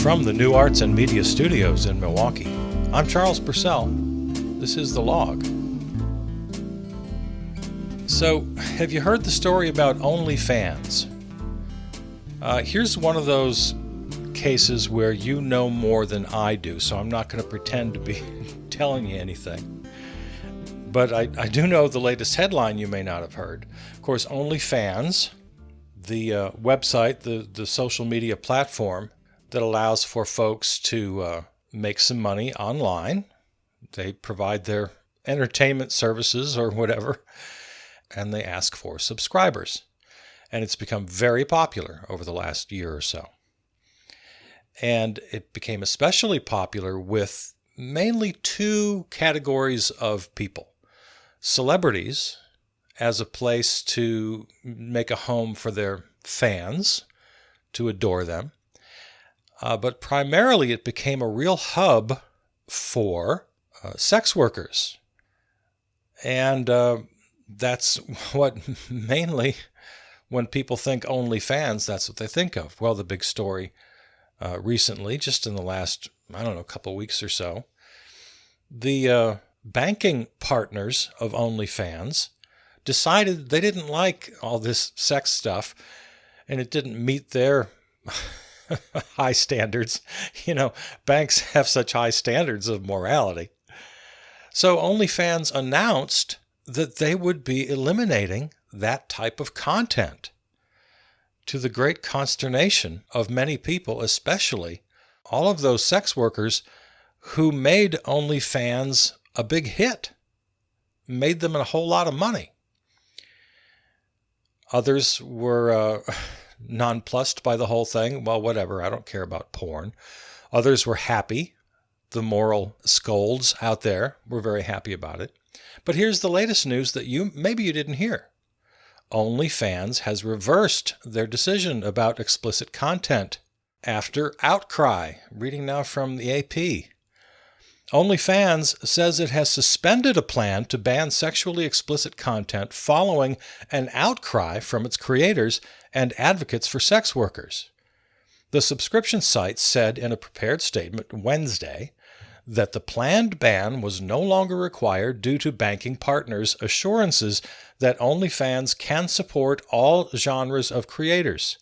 From the New Arts and Media Studios in Milwaukee, I'm Charles Purcell. This is The Log. So, have you heard the story about OnlyFans? Here's one of those cases where you know more than I do, so I'm not going to pretend to be telling you anything. But I do know the latest headline you may not have heard. Of course, OnlyFans, the website, the social media platform that allows for folks to make some money online. They provide their entertainment services or whatever, and they ask for subscribers. And it's become very popular over the last year or so. And it became especially popular with mainly two categories of people. Celebrities as a place to make a home for their fans, to adore them. But primarily it became a real hub for sex workers. And that's what mainly, when people think OnlyFans, that's what they think of. Well, the big story recently, just in the last, couple weeks or so, the banking partners of OnlyFans decided they didn't like all this sex stuff, and it didn't meet their high standards. Banks have such high standards of morality. So OnlyFans announced that they would be eliminating that type of content, to the great consternation of many people, especially all of those sex workers who made OnlyFans a big hit, made them a whole lot of money. Others were nonplussed by the whole thing. Well, whatever, I don't care about porn. Others were happy. The moral scolds out there were very happy about it. But here's the latest news that maybe you didn't hear. OnlyFans has reversed their decision about explicit content after outcry. Reading now from the AP. OnlyFans says it has suspended a plan to ban sexually explicit content following an outcry from its creators and advocates for sex workers. The subscription site said in a prepared statement Wednesday that the planned ban was no longer required due to banking partners' assurances that OnlyFans can support all genres of creators.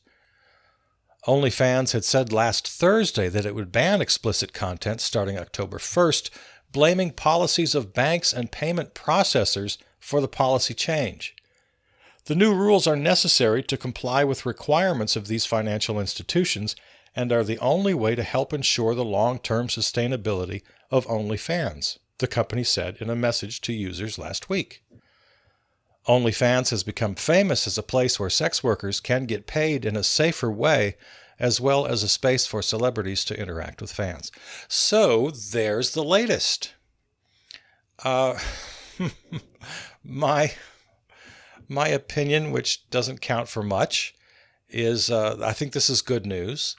OnlyFans had said last Thursday that it would ban explicit content starting October 1st, blaming policies of banks and payment processors for the policy change. The new rules are necessary to comply with requirements of these financial institutions and are the only way to help ensure the long-term sustainability of OnlyFans, the company said in a message to users last week. OnlyFans has become famous as a place where sex workers can get paid in a safer way, as well as a space for celebrities to interact with fans. So there's the latest. My opinion, which doesn't count for much, is I think this is good news.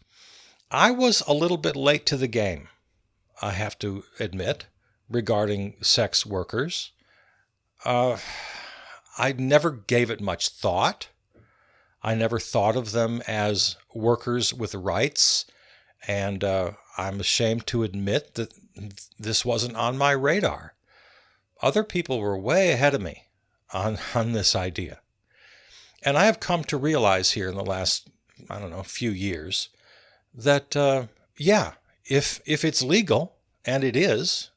I was a little bit late to the game, I have to admit, regarding sex workers. I never gave it much thought. I never thought of them as workers with rights, and I'm ashamed to admit that this wasn't on my radar. Other people were way ahead of me on this idea. And I have come to realize here in the last, few years that, if it's legal, and it is,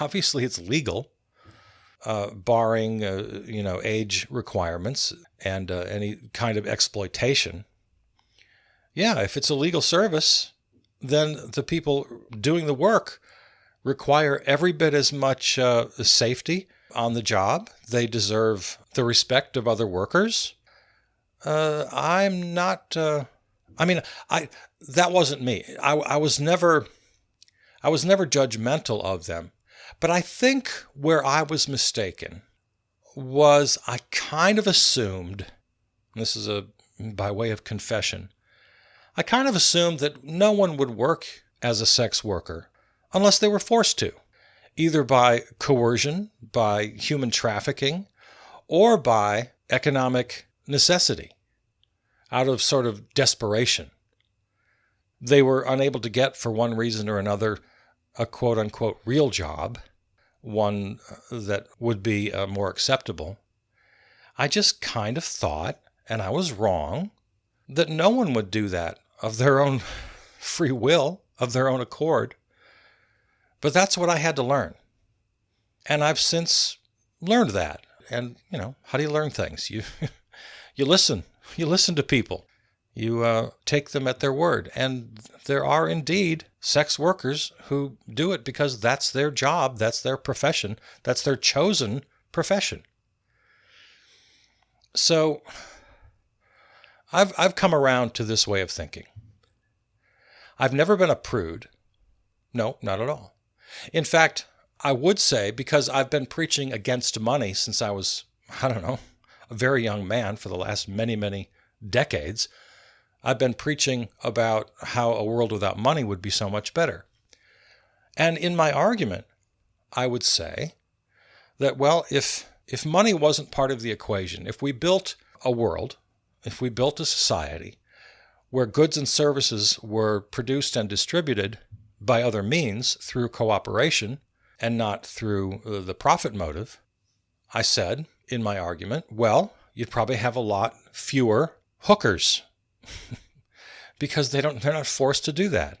obviously it's legal, barring, age requirements and any kind of exploitation. Yeah, if it's a legal service, then the people doing the work require every bit as much safety on the job. They deserve the respect of other workers. I'm not, that wasn't me. I was never judgmental of them. But I think where I was mistaken was I kind of assumed, and this is by way of confession, I kind of assumed that no one would work as a sex worker unless they were forced to. either by coercion, by human trafficking, or by economic necessity, out of sort of desperation. They were unable to get, for one reason or another, a quote-unquote real job, one that would be more acceptable. I just kind of thought, and I was wrong, that no one would do that of their own free will, of their own accord. But that's what I had to learn. And I've since learned that. And, how do you learn things? You listen. You listen to people. You take them at their word. And there are indeed sex workers who do it because that's their job, that's their profession, that's their chosen profession. So I've come around to this way of thinking. I've never been a prude. No, not at all. In fact, I would say, because I've been preaching against money since I was, a very young man for the last many, many decades, I've been preaching about how a world without money would be so much better. And in my argument, I would say that, well, if money wasn't part of the equation, if we built a world, if we built a society where goods and services were produced and distributed by other means through cooperation and not through the profit motive, I said in my argument, well, you'd probably have a lot fewer hookers because they're not forced to do that.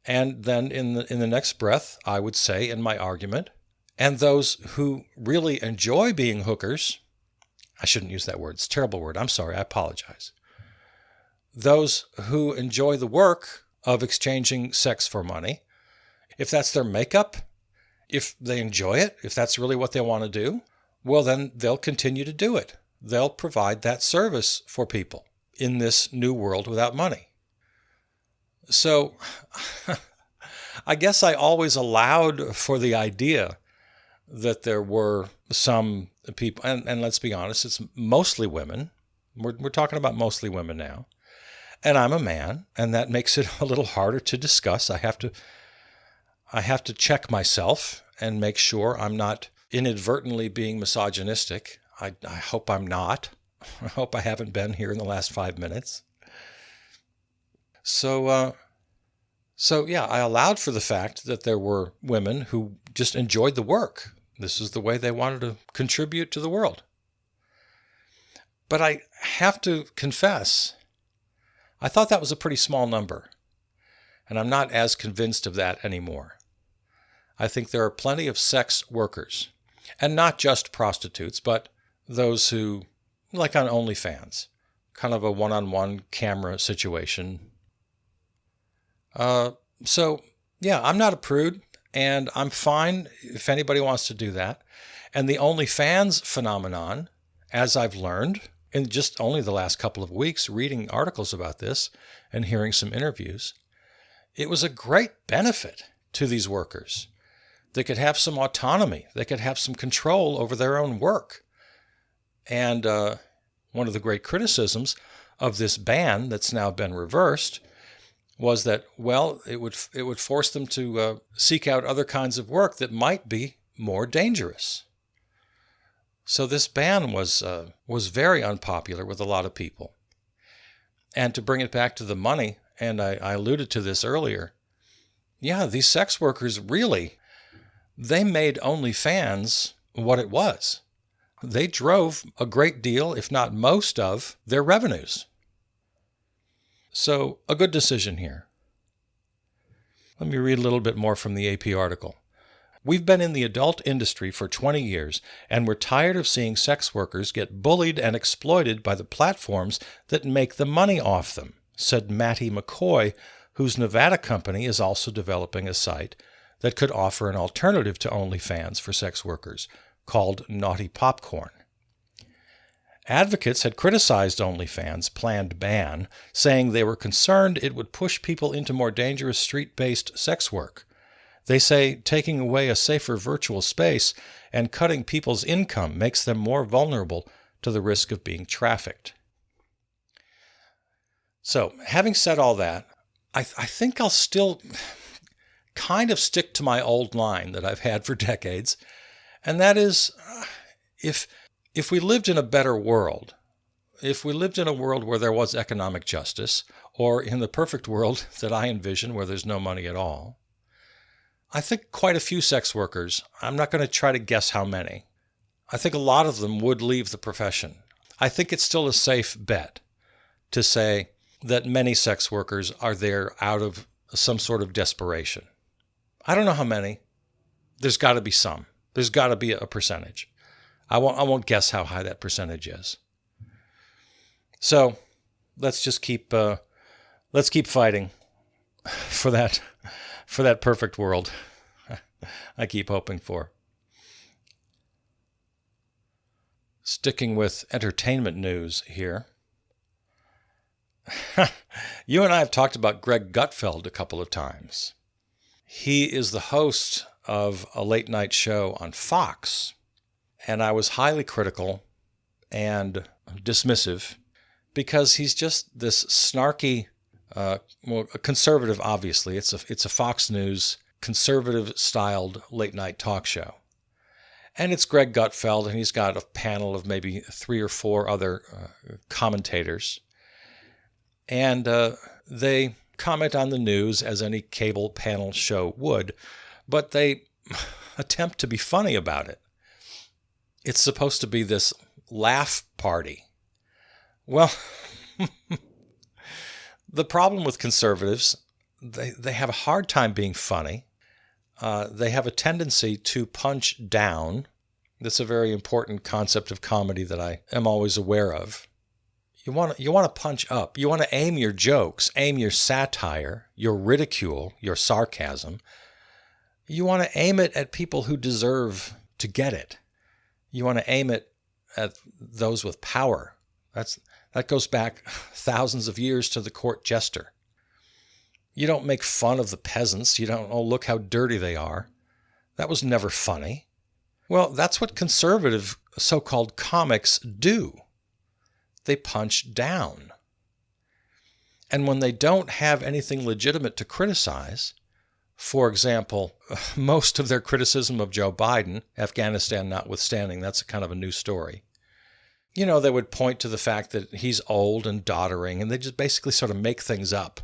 And then in the next breath, I would say in my argument, and those who really enjoy being hookers, I shouldn't use that word, it's a terrible word, I'm sorry, I apologize. Those who enjoy the work of exchanging sex for money, if that's their makeup, if they enjoy it, if that's really what they want to do, well, then they'll continue to do it. They'll provide that service for people in this new world without money. So I guess I always allowed for the idea that there were some people, and let's be honest, it's mostly women. We're talking about mostly women now. And I'm a man, and that makes it a little harder to discuss. I have to check myself and make sure I'm not inadvertently being misogynistic. I hope I'm not. I hope I haven't been here in the last 5 minutes. So yeah, I allowed for the fact that there were women who just enjoyed the work. This is the way they wanted to contribute to the world. But I have to confess, I thought that was a pretty small number, and I'm not as convinced of that anymore. I think there are plenty of sex workers, and not just prostitutes, but those who, like on OnlyFans, kind of a one-on-one camera situation. So, yeah, I'm not a prude, and I'm fine if anybody wants to do that. And the OnlyFans phenomenon, as I've learned in just only the last couple of weeks, reading articles about this and hearing some interviews, it was a great benefit to these workers. They could have some autonomy. They could have some control over their own work. And one of the great criticisms of this ban that's now been reversed was that, well, it would force them to seek out other kinds of work that might be more dangerous. So this ban was very unpopular with a lot of people. And to bring it back to the money, and I alluded to this earlier, yeah, these sex workers really, they made OnlyFans what it was. They drove a great deal, if not most of, their revenues. So, a good decision here. Let me read a little bit more from the AP article. We've been in the adult industry for 20 years, and we're tired of seeing sex workers get bullied and exploited by the platforms that make the money off them, said Mattie McCoy, whose Nevada company is also developing a site that could offer an alternative to OnlyFans for sex workers, called Naughty Popcorn. Advocates had criticized OnlyFans' planned ban, saying they were concerned it would push people into more dangerous street-based sex work. They say taking away a safer virtual space and cutting people's income makes them more vulnerable to the risk of being trafficked. So, having said all that, I think I'll still kind of stick to my old line that I've had for decades, and that is, if we lived in a better world, if we lived in a world where there was economic justice, or in the perfect world that I envision where there's no money at all, I think quite a few sex workers, I'm not going to try to guess how many, I think a lot of them would leave the profession. I think it's still a safe bet to say that many sex workers are there out of some sort of desperation. I don't know how many. There's got to be some. There's got to be a percentage. I won't guess how high that percentage is. So let's just keep fighting for that perfect world I keep hoping for. Sticking with entertainment news here. You and I have talked about Greg Gutfeld a couple of times. He is the host of a late night show on Fox, and I was highly critical and dismissive because he's just this snarky, a conservative, obviously. It's a Fox News conservative-styled late-night talk show. And it's Greg Gutfeld, and he's got a panel of maybe 3 or 4 other commentators. And they comment on the news as any cable panel show would, but they attempt to be funny about it. It's supposed to be this laugh party. Well, the problem with conservatives, they have a hard time being funny. They have a tendency to punch down. That's a very important concept of comedy that I am always aware of. You want to punch up. You want to aim your jokes, aim your satire, your ridicule, your sarcasm. You want to aim it at people who deserve to get it. You want to aim it at those with power. That goes back thousands of years to the court jester. You don't make fun of the peasants. You don't, oh, look how dirty they are. That was never funny. Well, that's what conservative so-called comics do. They punch down. And when they don't have anything legitimate to criticize, for example, most of their criticism of Joe Biden, Afghanistan notwithstanding, that's kind of a new story. You know, they would point to the fact that he's old and doddering, and they just basically sort of make things up.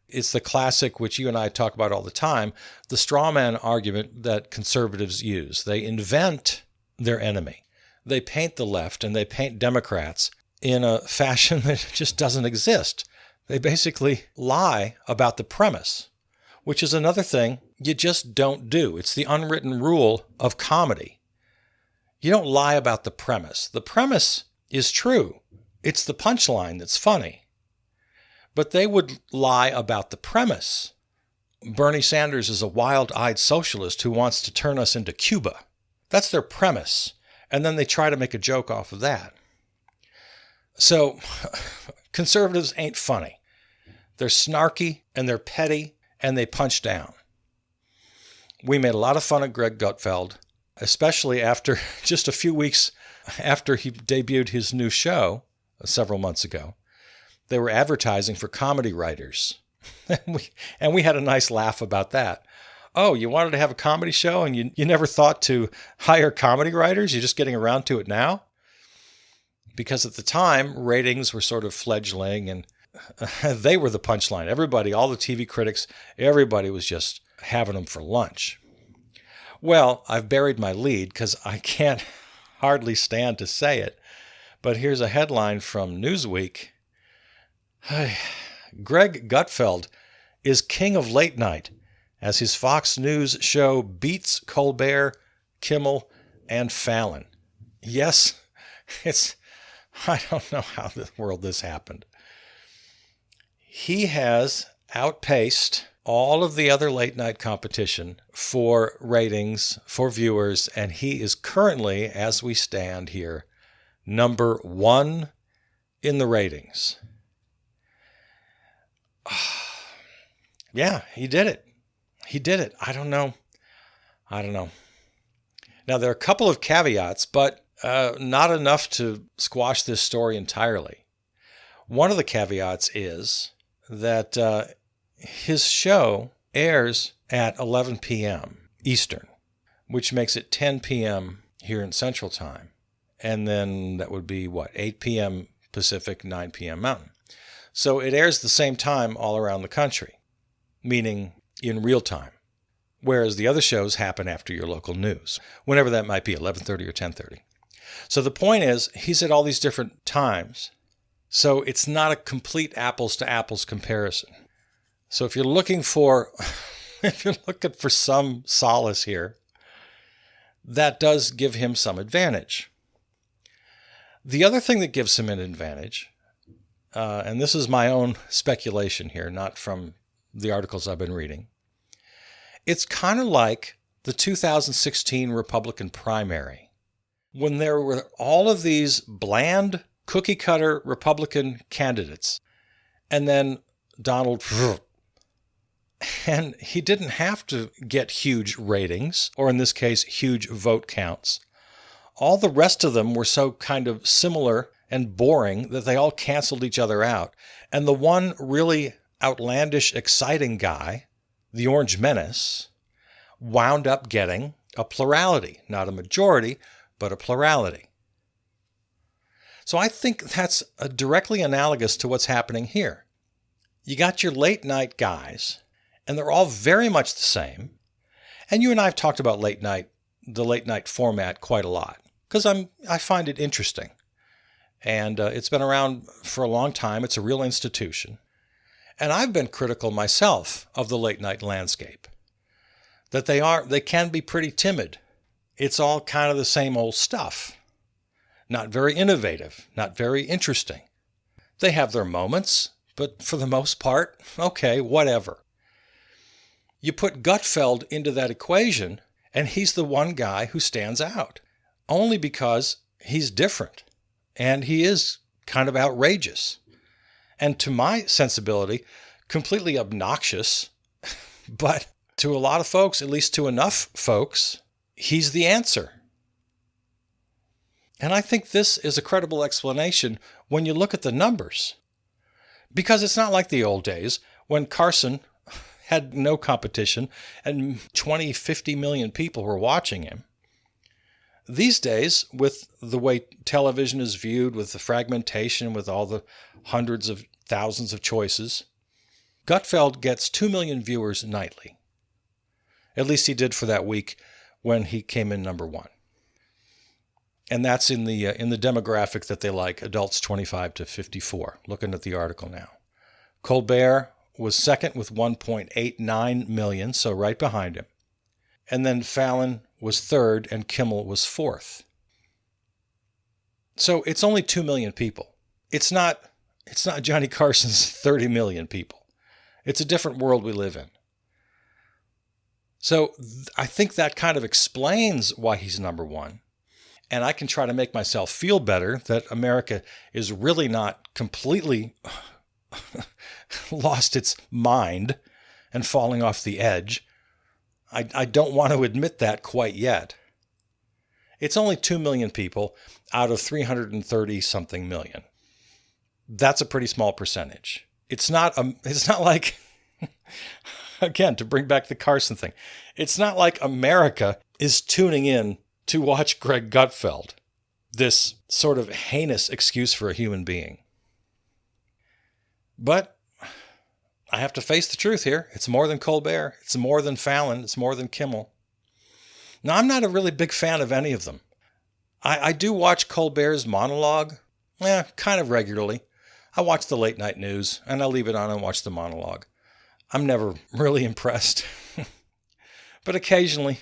It's the classic, which you and I talk about all the time, the straw man argument that conservatives use. They invent their enemy. They paint the left and they paint Democrats in a fashion that just doesn't exist. They basically lie about the premise, which is another thing you just don't do. It's the unwritten rule of comedy. You don't lie about the premise. The premise is true. It's the punchline that's funny. But they would lie about the premise. Bernie Sanders is a wild-eyed socialist who wants to turn us into Cuba. That's their premise. And then they try to make a joke off of that. So conservatives ain't funny. They're snarky and they're petty and they punch down. We made a lot of fun of Greg Gutfeld, especially after just a few weeks after he debuted his new show several months ago. They were advertising for comedy writers. and we had a nice laugh about that. Oh, you wanted to have a comedy show and you never thought to hire comedy writers? You're just getting around to it now? Because at the time, ratings were sort of fledgling and they were the punchline. Everybody, all the TV critics, everybody was just having them for lunch. Well, I've buried my lead because I can't hardly stand to say it. But here's a headline from Newsweek. Greg Gutfeld is king of late night as his Fox News show beats Colbert, Kimmel, and Fallon. Yes, I don't know how in the world this happened. He has outpaced all of the other late night competition for ratings, for viewers, and he is currently, as we stand here, number 1 in the ratings. Yeah, he did it. He did it. I don't know. Now, there are a couple of caveats, but not enough to squash this story entirely. One of the caveats is that his show airs at 11 p.m. Eastern, which makes it 10 p.m. here in Central Time. And then that would be, 8 p.m. Pacific, 9 p.m. Mountain. So it airs the same time all around the country, meaning in real time. Whereas the other shows happen after your local news, whenever that might be, 11:30 or 10:30. So the point is, he's at all these different times. So it's not a complete apples to apples comparison. So if you're looking for, some solace here, that does give him some advantage. The other thing that gives him an advantage, and this is my own speculation here, not from the articles I've been reading, it's kind of like the 2016 Republican primary, when there were all of these bland, cookie-cutter Republican candidates, and then Donald, and he didn't have to get huge ratings, or in this case, huge vote counts. All the rest of them were so kind of similar and boring that they all canceled each other out. And the one really outlandish, exciting guy, the Orange Menace, wound up getting a plurality. Not a majority, but a plurality. So I think that's directly analogous to what's happening here. You got your late night guys, and they're all very much the same. And you and I have talked about the late night format quite a lot, because I find it interesting. And it's been around for a long time. It's a real institution. And I've been critical myself of the late night landscape, that they can be pretty timid. It's all kind of the same old stuff. Not very innovative, not very interesting. They have their moments, but for the most part, okay, whatever. You put Gutfeld into that equation, and he's the one guy who stands out, only because he's different, and he is kind of outrageous. And to my sensibility, completely obnoxious, but to a lot of folks, at least to enough folks, he's the answer. And I think this is a credible explanation when you look at the numbers. Because it's not like the old days when Carson had no competition and 20, 50 million people were watching him. These days, with the way television is viewed, with the fragmentation, with all the hundreds of thousands of choices, Gutfeld gets 2 million viewers nightly. At least he did for that week when he came in number one. And that's in the demographic that they like, adults 25 to 54, looking at the article now. Colbert was second with 1.89 million, so right behind him. And then Fallon was third and Kimmel was fourth. So it's only 2 million people. It's not Johnny Carson's 30 million people. It's a different world we live in. So I think that kind of explains why he's number one. And I can try to make myself feel better that America is really not completely lost its mind and falling off the edge. I don't want to admit that quite yet. It's only 2 million people out of 330-something million. That's a pretty small percentage. It's not like, again, to bring back the Carson thing, it's not like America is tuning in to watch Greg Gutfeld, this sort of heinous excuse for a human being. But I have to face the truth here. It's more than Colbert. It's more than Fallon. It's more than Kimmel. Now, I'm not a really big fan of any of them. I do watch Colbert's monologue, kind of regularly. I watch the late night news, and I leave it on and watch the monologue. I'm never really impressed. But occasionally,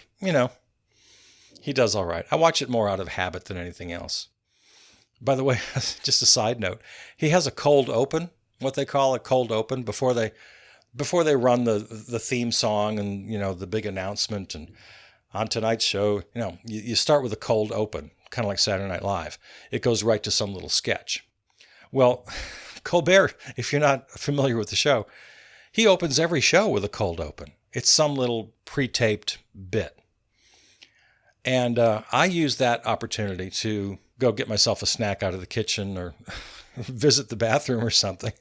he does all right. I watch it more out of habit than anything else. By the way, just a side note, he has a cold open, what they call a cold open, before they run the theme song and, the big announcement. And on tonight's show, you start with a cold open, kind of like Saturday Night Live. It goes right to some little sketch. Well, Colbert, if you're not familiar with the show, he opens every show with a cold open. It's some little pre-taped bit. And I use that opportunity to go get myself a snack out of the kitchen or visit the bathroom or something,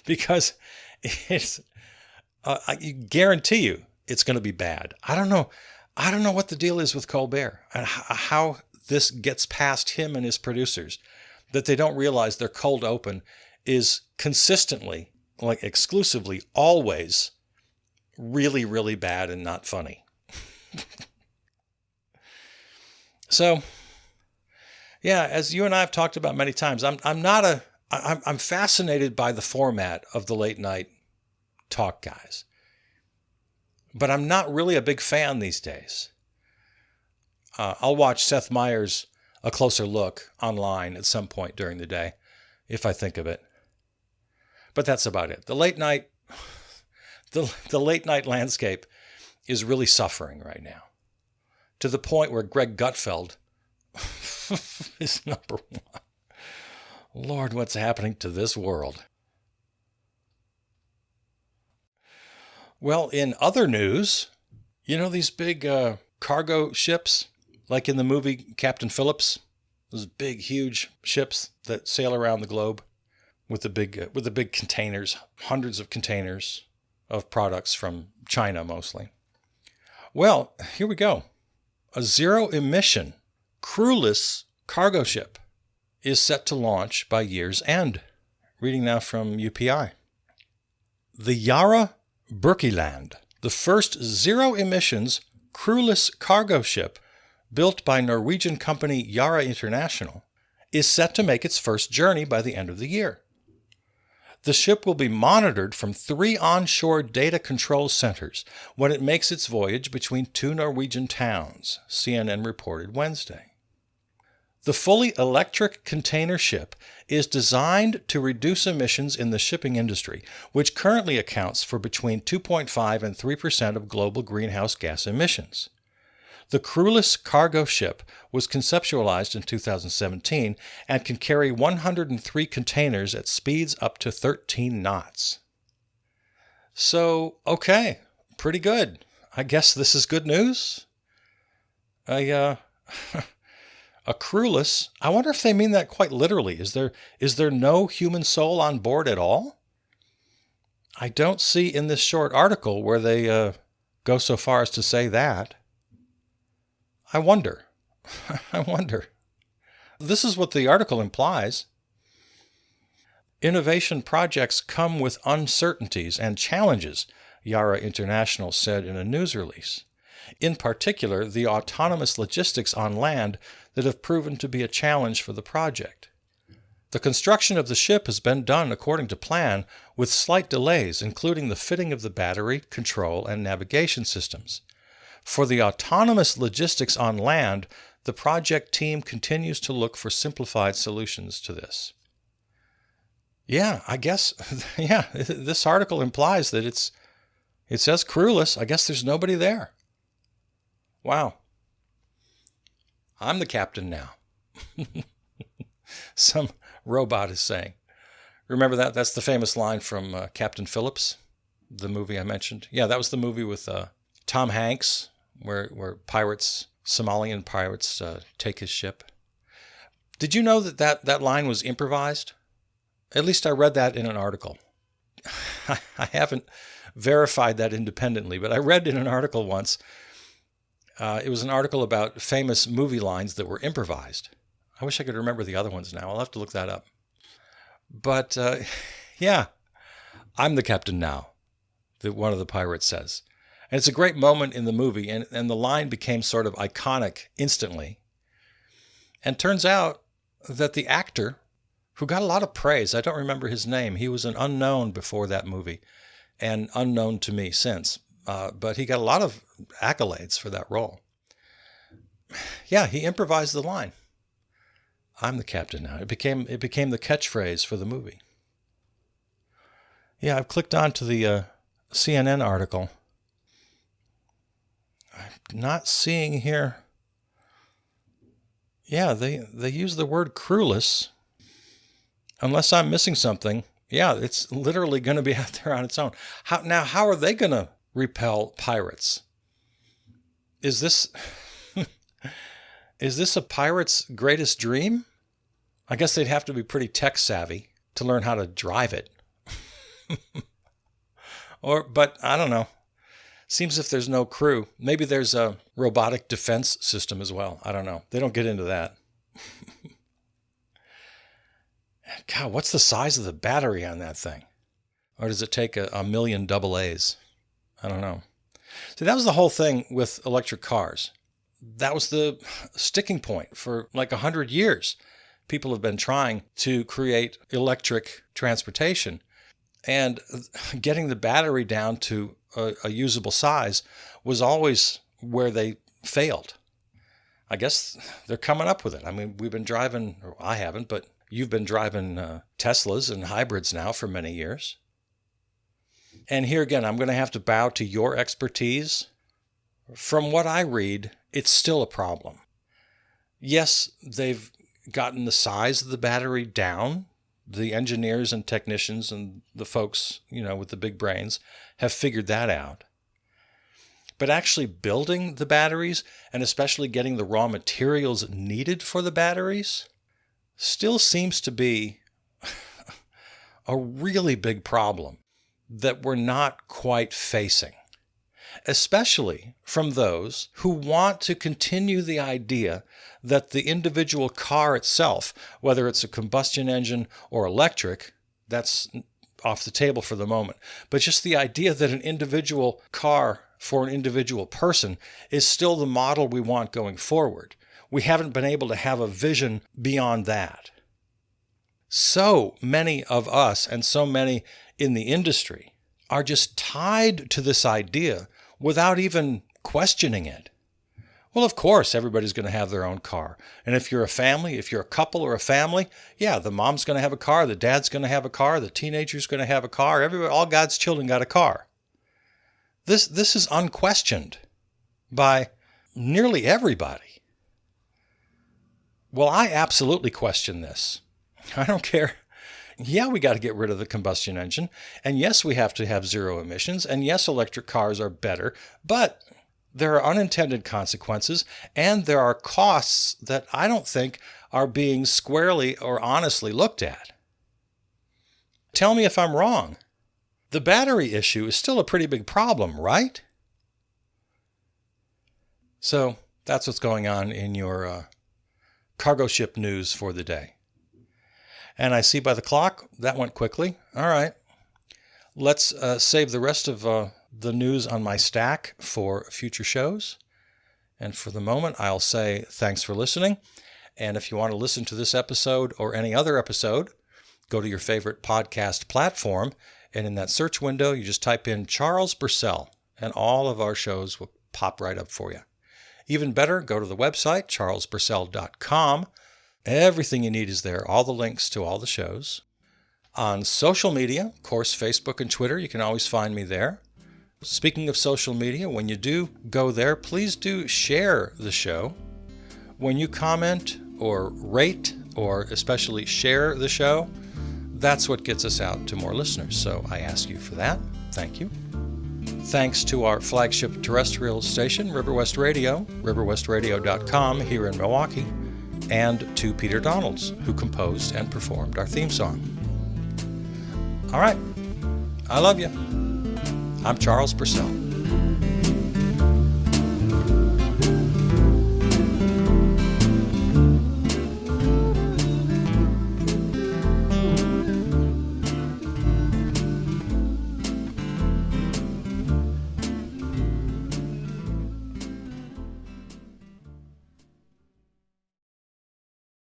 because I guarantee you it's going to be bad. I don't know. I don't know what the deal is with Colbert and how this gets past him and his producers, that they don't realize their cold open is consistently, like exclusively, always really, really bad and not funny. So, yeah, as you and I have talked about many times, I'm fascinated by the format of the late night talk guys, but I'm not really a big fan these days. I'll watch Seth Meyers' A Closer Look online at some point during the day, if I think of it. But that's about it. The late night landscape is really suffering right now, to the point where Greg Gutfeld is number one. Lord, what's happening to this world? Well, in other news, you know these big cargo ships, like in the movie Captain Phillips? Those big, huge ships that sail around the globe with the big containers, hundreds of containers of products from China mostly. Well, here we go. A zero-emission, crewless cargo ship is set to launch by year's end. Reading now from UPI. The Yara Birkeland, the first zero-emissions crewless cargo ship built by Norwegian company Yara International, is set to make its first journey by the end of the year. The ship will be monitored from 3 onshore data control centers when it makes its voyage between 2 Norwegian towns, CNN reported Wednesday. The fully electric container ship is designed to reduce emissions in the shipping industry, which currently accounts for between 2.5 and 3% of global greenhouse gas emissions. The crewless cargo ship was conceptualized in 2017 and can carry 103 containers at speeds up to 13 knots. So, okay, pretty good. I guess this is good news. A crewless, I wonder if they mean that quite literally. Is there no human soul on board at all? I don't see in this short article where they go so far as to say that. I wonder. I wonder. This is what the article implies. Innovation projects come with uncertainties and challenges, Yara International said in a news release. In particular, the autonomous logistics on land that have proven to be a challenge for the project. The construction of the ship has been done according to plan, with slight delays, including the fitting of the battery, control, and navigation systems. For the autonomous logistics on land, the project team continues to look for simplified solutions to this. Yeah, I guess, yeah, this article implies that it says crewless. I guess there's nobody there. Wow. I'm the captain now. Some robot is saying. Remember that? That's the famous line from Captain Phillips, the movie I mentioned. Yeah, that was the movie with Tom Hanks, where Somalian pirates take his ship. Did you know that line was improvised? At least I read that in an article. I haven't verified that independently, but I read in an article once. It was an article about famous movie lines that were improvised. I wish I could remember the other ones now. I'll have to look that up. But yeah, I'm the captain now, that one of the pirates says. And it's a great moment in the movie, and the line became sort of iconic instantly. And turns out that the actor, who got a lot of praise, I don't remember his name, he was an unknown before that movie, and unknown to me since, but he got a lot of accolades for that role. Yeah, he improvised the line. I'm the captain now. It became the catchphrase for the movie. Yeah, I've clicked on to the CNN article. I'm not seeing here. Yeah, they use the word crewless. Unless I'm missing something. Yeah, it's literally going to be out there on its own. How are they going to repel pirates? Is this a pirate's greatest dream? I guess they'd have to be pretty tech savvy to learn how to drive it. But I don't know. Seems if there's no crew. Maybe there's a robotic defense system as well. I don't know. They don't get into that. God, what's the size of the battery on that thing? Or does it take a million AA's? I don't know. See, that was the whole thing with electric cars. That was the sticking point for like 100 years. People have been trying to create electric transportation. And getting the battery down to a usable size was always where they failed. I guess they're coming up with it. I mean, we've been driving, or I haven't, but you've been driving Teslas and hybrids now for many years. And here again, I'm going to have to bow to your expertise. From what I read, it's still a problem. Yes, they've gotten the size of the battery down. The engineers and technicians and the folks, with the big brains have figured that out. But actually building the batteries, and especially getting the raw materials needed for the batteries, still seems to be a really big problem that we're not quite facing, especially from those who want to continue the idea that the individual car itself, whether it's a combustion engine or electric, that's off the table for the moment, but just the idea that an individual car for an individual person is still the model we want going forward. We haven't been able to have a vision beyond that. So many of us and so many in the industry are just tied to this idea without even questioning it. Well, of course, everybody's going to have their own car. And if you're a family, if you're a couple or a family, yeah, the mom's going to have a car, the dad's going to have a car, the teenager's going to have a car. Everybody, all God's children got a car. This is unquestioned by nearly everybody. Well, I absolutely question this. I don't care. Yeah, we got to get rid of the combustion engine. And yes, we have to have zero emissions. And yes, electric cars are better. But there are unintended consequences, and there are costs that I don't think are being squarely or honestly looked at. Tell me if I'm wrong. The battery issue is still a pretty big problem, right? So that's what's going on in your cargo ship news for the day. And I see by the clock, that went quickly. All right. Let's save the rest of the news on my stack for future shows. And for the moment, I'll say thanks for listening. And if you want to listen to this episode or any other episode, go to your favorite podcast platform. And in that search window, you just type in Charles Purcell, and all of our shows will pop right up for you. Even better, go to the website, charlespurcell.com. Everything you need is there, all the links to all the shows. On social media, of course, Facebook and Twitter, you can always find me there. Speaking of social media, when you do go there, please do share the show. When you comment or rate or especially share the show, that's what gets us out to more listeners. So I ask you for that. Thank you. Thanks to our flagship terrestrial station, Riverwest Radio, riverwestradio.com here in Milwaukee, and to Peter Donalds, who composed and performed our theme song. All right. I love you. I'm Charles Purcell.